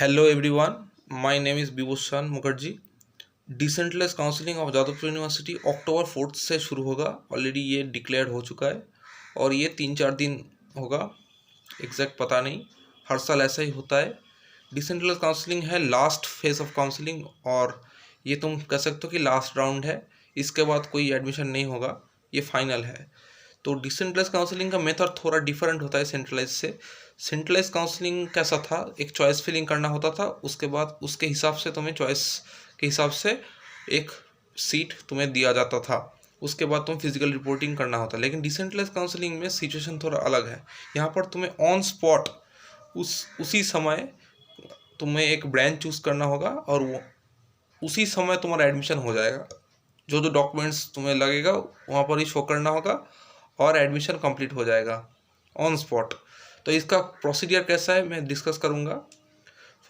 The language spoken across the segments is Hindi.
Hello everyone, my name is Vibhushan Mukherjee. Decentralize counselling of Jadavpur University October 4 से शुरू होगा। ऑलरेडी ये डिक्लेयर्ड हो चुका है और ये 3-4 दिन होगा, एग्जैक्ट पता नहीं। हर साल ऐसा ही होता है। डिसेंट्रलाइज काउंसलिंग है लास्ट फेज ऑफ काउंसलिंग, और ये तुम कह सकते हो कि लास्ट राउंड है। इसके बाद कोई एडमिशन नहीं होगा, ये फाइनल है। तो डिसेंट्रलाइज काउंसलिंग का मेथड थोड़ा डिफरेंट होता है सेंट्रलाइज से। सेंट्रलाइज काउंसलिंग कैसा था, एक चॉइस फिलिंग करना होता था, उसके बाद उसके हिसाब से तुम्हें चॉइस के हिसाब से एक सीट तुम्हें दिया जाता था। उसके बाद तुम फिजिकल रिपोर्टिंग करना होता। लेकिन डिसेंट्रलाइज काउंसलिंग में सिचुएशन थोड़ा अलग है। यहाँ पर तुम्हें ऑन स्पॉट उसी समय तुम्हें एक ब्रांच चूज़ करना होगा और वो उसी समय तुम्हारा एडमिशन हो जाएगा। जो जो डॉक्यूमेंट्स तुम्हें लगेगा वहाँ पर ही शो करना होगा और एडमिशन कंप्लीट हो जाएगा ऑन स्पॉट। तो इसका प्रोसीडियर कैसा है मैं डिस्कस करूँगा।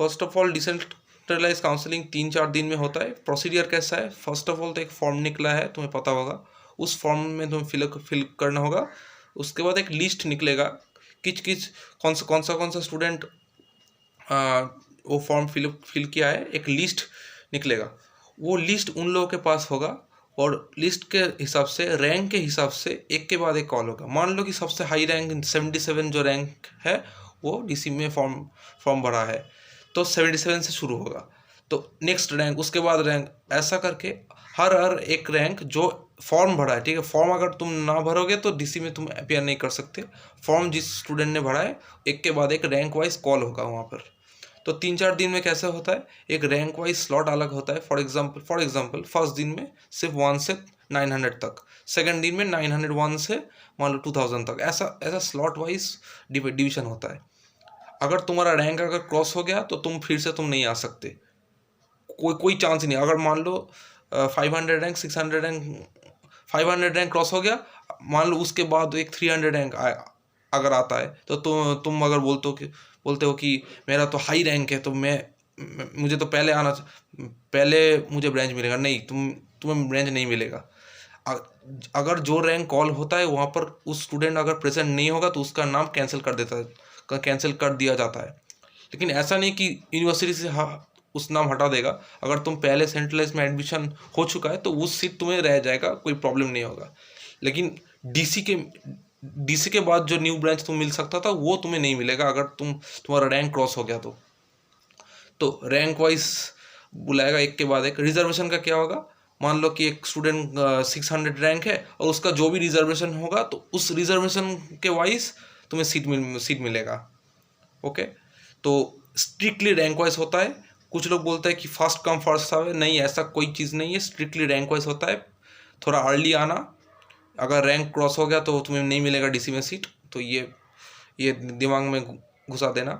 First of all, decentralize counselling 3-4 दिन में होता है। प्रोसीडियर कैसा है, फर्स्ट ऑफ ऑल तो एक फॉर्म निकला है, तुम्हें पता होगा। उस फॉर्म में तुम्हें फिल करना होगा। उसके बाद एक लिस्ट निकलेगा, किच कौन सा स्टूडेंट वो फॉर्म फिल किया है, एक लिस्ट निकलेगा। वो लिस्ट उन लोगों के पास होगा और लिस्ट के हिसाब से, रैंक के हिसाब से एक के बाद एक कॉल होगा। मान लो कि सबसे हाई रैंक 77 जो रैंक है वो डीसी में फॉर्म भरा है, तो 77 से शुरू होगा। तो नेक्स्ट रैंक, उसके बाद रैंक, ऐसा करके हर एक रैंक जो फॉर्म भरा है, ठीक है। फॉर्म अगर तुम ना भरोगे तो डीसी में तुम अपियर नहीं कर सकते। फॉर्म जिस स्टूडेंट ने भरा है, एक के बाद एक रैंक वाइज कॉल होगा वहाँ पर। तो 3-4 दिन में कैसे होता है, एक रैंक वाइज स्लॉट अलग होता है। फॉर एग्जांपल फर्स्ट दिन में सिर्फ 1 से 900 तक, सेकंड दिन में 901 से मान लो 2000 तक, ऐसा ऐसा स्लॉट वाइज डिवीजन होता है। अगर तुम्हारा रैंक अगर क्रॉस हो गया तो तुम फिर से तुम नहीं आ सकते, कोई चांस ही नहीं। अगर मान लो 500 रैंक 600 रैंक 500 रैंक क्रॉस हो गया, मान लो उसके बाद एक 300 रैंक अगर आता है, तो तुम अगर बोलते हो कि मेरा तो हाई रैंक है, तो मुझे तो पहले मुझे ब्रांच मिलेगा। नहीं, तुम्हें ब्रांच नहीं मिलेगा। अगर जो रैंक कॉल होता है वहाँ पर उस स्टूडेंट अगर प्रेजेंट नहीं होगा तो उसका नाम कैंसिल कर दिया जाता है। लेकिन ऐसा नहीं कि यूनिवर्सिटी से उस नाम हटा देगा। अगर तुम पहले सेंट्रलाइज में एडमिशन हो चुका है तो उस सीट तुम्हें रह जाएगा, कोई प्रॉब्लम नहीं होगा। लेकिन डीसी के बाद जो न्यू ब्रांच तुम्हें मिल सकता था वो तुम्हें नहीं मिलेगा अगर तुम्हारा रैंक क्रॉस हो गया तो रैंक वाइज बुलाएगा एक के बाद एक। रिजर्वेशन का क्या होगा, मान लो कि एक स्टूडेंट 600 रैंक है और उसका जो भी रिजर्वेशन होगा तो उस रिजर्वेशन के वाइज तुम्हें सीट मिलेगा। ओके, तो स्ट्रिक्टली रैंक वाइज होता है। कुछ लोग बोलते हैं कि फर्स्ट कम फर्स्ट सर्व, नहीं, ऐसा कोई चीज़ नहीं है। स्ट्रिक्टली रैंक वाइज होता है। थोड़ा अर्ली आना, अगर रैंक क्रॉस हो गया तो तुम्हें नहीं मिलेगा डीसी में सीट, तो ये दिमाग में घुसा देना।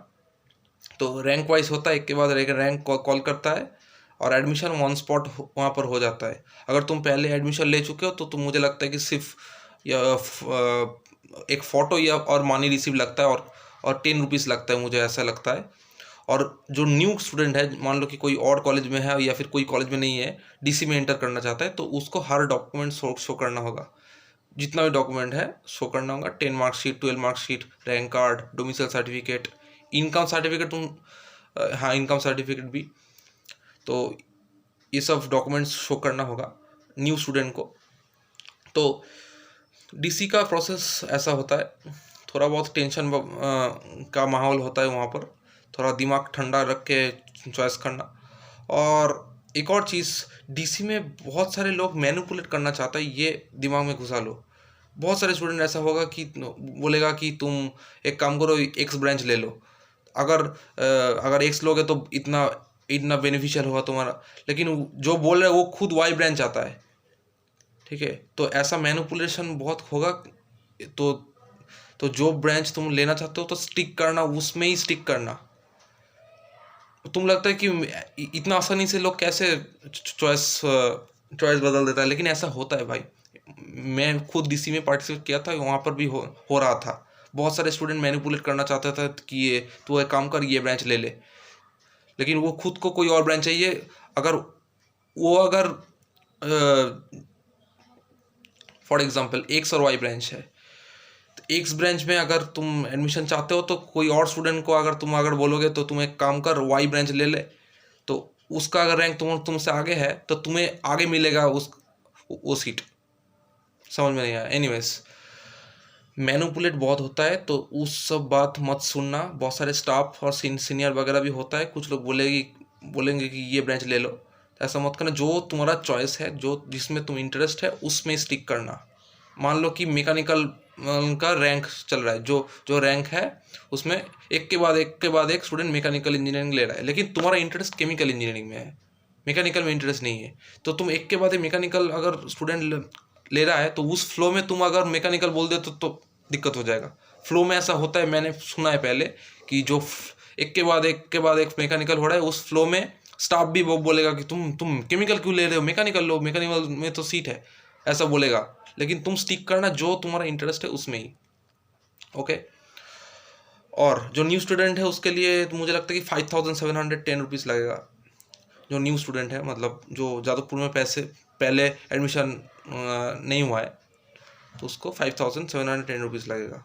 तो रैंक वाइज होता है, एक के बाद एक रैंक कॉल करता है और एडमिशन ऑन स्पॉट वहाँ पर हो जाता है। अगर तुम पहले एडमिशन ले चुके हो तो मुझे लगता है कि सिर्फ एक फ़ोटो या और मनी रिसीव लगता है और 10 रुपीज़ लगता है, मुझे ऐसा लगता है। और जो न्यू स्टूडेंट है, मान लो कि कोई और कॉलेज में है या फिर कोई कॉलेज में नहीं है, डीसी में एंटर करना चाहता है, तो उसको हर डॉक्यूमेंट शो करना होगा। जितना भी डॉक्यूमेंट है शो करना होगा। 10 marksheet, 12 marksheet, rank card, domicile certificate, income certificate, हाँ, इनकम सर्टिफिकेट भी। तो ये सब डॉक्यूमेंट्स शो करना होगा न्यू स्टूडेंट को। तो डीसी का प्रोसेस ऐसा होता है। थोड़ा बहुत टेंशन का माहौल होता है वहाँ पर, थोड़ा दिमाग ठंडा रख के चॉइस करना। और एक और चीज़, डीसी में बहुत सारे लोग मैनिपुलेट करना चाहता है, ये दिमाग में घुसा लो। बहुत सारे स्टूडेंट ऐसा होगा कि बोलेगा कि तुम एक काम करो, एक्स ब्रांच ले लो। अगर एक्स लोगे तो इतना इतना बेनिफिशियल होगा तुम्हारा, लेकिन जो बोल रहा है वो खुद वाई ब्रांच आता है, ठीक है। तो ऐसा मैनिपुलेशन बहुत होगा। तो जो ब्रांच तुम लेना चाहते हो तो स्टिक करना, उसमें ही स्टिक करना। तुम लगता है कि इतना आसानी से लोग कैसे चॉइस बदल देता है, लेकिन ऐसा होता है भाई। मैं खुद डीसी में पार्टिसिपेट किया था, वहाँ पर भी हो रहा था। बहुत सारे स्टूडेंट मैनिपुलेट करना चाहते थे कि ये तू एक काम कर, ये ब्रांच ले ले, लेकिन वो खुद को कोई और ब्रांच चाहिए। अगर फॉर एग्जांपल एक्स और वाई ब्रांच है, तो एक्स ब्रांच में अगर तुम एडमिशन चाहते हो तो कोई और स्टूडेंट को अगर तुम बोलोगे तो तुम एक काम कर वाई ब्रांच ले ले, तो उसका अगर रैंक तुमसे आगे है तो तुम्हें आगे मिलेगा वो सीट। समझ में नहीं आया? एनीवेज, मैनुपुलेट बहुत होता है तो उस सब बात मत सुनना। बहुत सारे स्टाफ और सीनियर वगैरह भी होता है, कुछ लोग बोलेंगे कि ये ब्रांच ले लो, तो ऐसा मत करना। जो तुम्हारा चॉइस है, जो जिसमें तुम इंटरेस्ट है उसमें स्टिक करना। मान लो कि मैकेनिकल का रैंक चल रहा है, जो जो रैंक है उसमें एक के बाद एक स्टूडेंट मैकेनिकल इंजीनियरिंग ले रहा है, लेकिन तुम्हारा इंटरेस्ट केमिकल इंजीनियरिंग में है, मैकेनिकल में इंटरेस्ट नहीं है, तो तुम एक के बाद एक मैकेनिकल अगर स्टूडेंट ले रहा है तो उस फ्लो में तुम अगर मैकेनिकल बोल दे तो दिक्कत हो जाएगा। फ्लो में ऐसा होता है, मैंने सुना है पहले कि जो एक के बाद एक मैकेनिकल हो रहा है उस फ्लो में स्टाफ भी वो बोलेगा कि तुम केमिकल क्यों ले रहे हो, मैकेनिकल लो, मैकेनिकल में तो सीट है, ऐसा बोलेगा। लेकिन तुम स्टिक करना जो तुम्हारा इंटरेस्ट है उसमें ही। ओके। और जो न्यू स्टूडेंट है उसके लिए तो मुझे लगता है कि 5710 रुपीज़ लगेगा। जो न्यू स्टूडेंट है, मतलब जो जादवपुर में पहले एडमिशन नहीं हुआ है, तो उसको 5710 रुपीज़ लगेगा।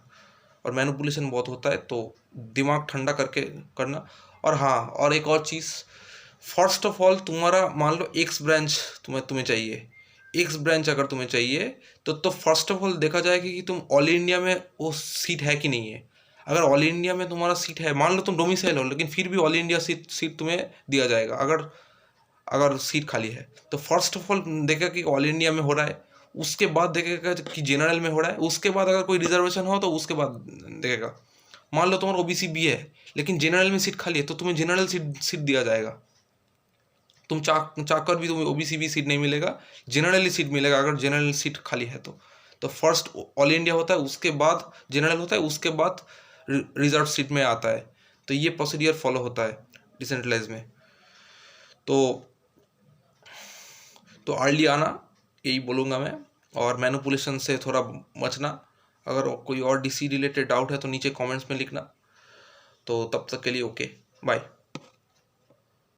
और मैनिपुलेशन बहुत होता है, तो दिमाग ठंडा करके करना। और हाँ, और एक और चीज़, फर्स्ट ऑफ ऑल तुम्हारा मान लो एक्स ब्रांच तुम्हें चाहिए, एक्स ब्रांच अगर तुम्हें चाहिए तो फर्स्ट ऑफ ऑल देखा जाएगा कि तुम ऑल इंडिया में वो सीट है कि नहीं है। अगर ऑल इंडिया में तुम्हारा सीट है, मान लो तुम डोमिसाइल हो, लेकिन फिर भी ऑल इंडिया सीट तुम्हें दिया जाएगा अगर सीट खाली है। तो फर्स्ट ऑफ ऑल देखेगा कि ऑल इंडिया में हो रहा है, उसके बाद देखेगा कि जनरल में हो रहा है, उसके बाद अगर कोई रिजर्वेशन हो तो उसके बाद देखेगा। मान लो तुम्हारा ओबीसी बी है लेकिन जनरल में सीट खाली है, तो तुम्हें जनरल सीट दिया जाएगा। तुम चाहकर भी तुम्हें ओबीसी बी सीट नहीं मिलेगा, जनरल सीट मिलेगा अगर जनरल सीट खाली है तो फर्स्ट ऑल इंडिया होता है, उसके बाद जनरल होता है, उसके बाद रिजर्व सीट में आता है। तो ये प्रोसीडियर फॉलो होता है डिसेंट्रलाइज में। तो अर्ली आना, यही बोलूँगा मैं। और मैनिपुलेशन से थोड़ा बचना। अगर कोई और डीसी रिलेटेड डाउट है तो नीचे कमेंट्स में लिखना। तो तब तक के लिए ओके, बाय।